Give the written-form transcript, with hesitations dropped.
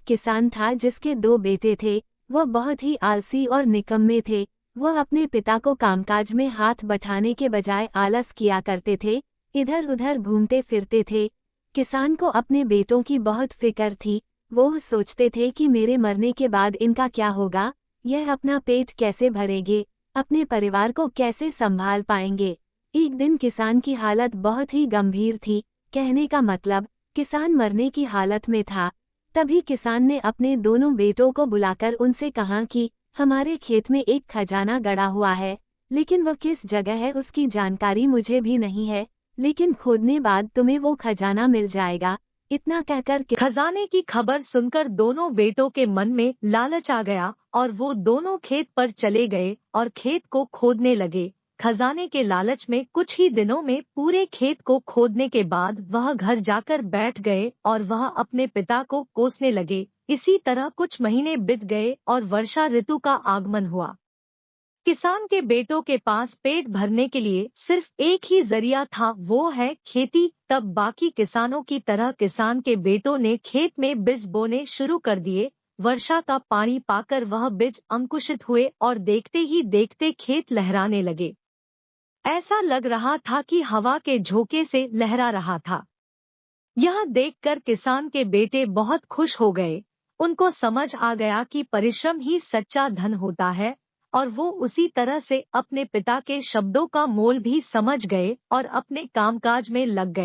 किसान था जिसके 2 बेटे थे। वह बहुत ही आलसी और निकम्मे थे। वह अपने पिता को कामकाज में हाथ बटाने के बजाय आलस किया करते थे, इधर उधर घूमते फिरते थे। किसान को अपने बेटों की बहुत फिक्र थी। वो सोचते थे कि मेरे मरने के बाद इनका क्या होगा, यह अपना पेट कैसे भरेंगे, अपने परिवार को कैसे संभाल पाएंगे। एक दिन किसान की हालत बहुत ही गंभीर थी। कहने का मतलब, किसान मरने की हालत में था। तभी किसान ने अपने दोनों बेटों को बुलाकर उनसे कहा कि हमारे खेत में एक खजाना गड़ा हुआ है, लेकिन वह किस जगह है उसकी जानकारी मुझे भी नहीं है, लेकिन खोदने बाद तुम्हें वो खजाना मिल जाएगा। इतना कहकर खजाने की खबर सुनकर दोनों बेटों के मन में लालच आ गया और वो दोनों खेत पर चले गए और खेत को खोदने लगे। खजाने के लालच में कुछ ही दिनों में पूरे खेत को खोदने के बाद वह घर जाकर बैठ गए और वह अपने पिता को कोसने लगे। इसी तरह कुछ महीने बीत गए और वर्षा ऋतु का आगमन हुआ। किसान के बेटों के पास पेट भरने के लिए सिर्फ एक ही जरिया था, वो है खेती। तब बाकी किसानों की तरह किसान के बेटों ने खेत में बीज बोने शुरू कर दिए। वर्षा का पानी पाकर वह बीज अंकुशित हुए और देखते ही देखते खेत लहराने लगे। ऐसा लग रहा था कि हवा के झोंके से लहरा रहा था। यह देखकर किसान के बेटे बहुत खुश हो गए। उनको समझ आ गया कि परिश्रम ही सच्चा धन होता है, और वो उसी तरह से अपने पिता के शब्दों का मोल भी समझ गए और अपने कामकाज में लग गए।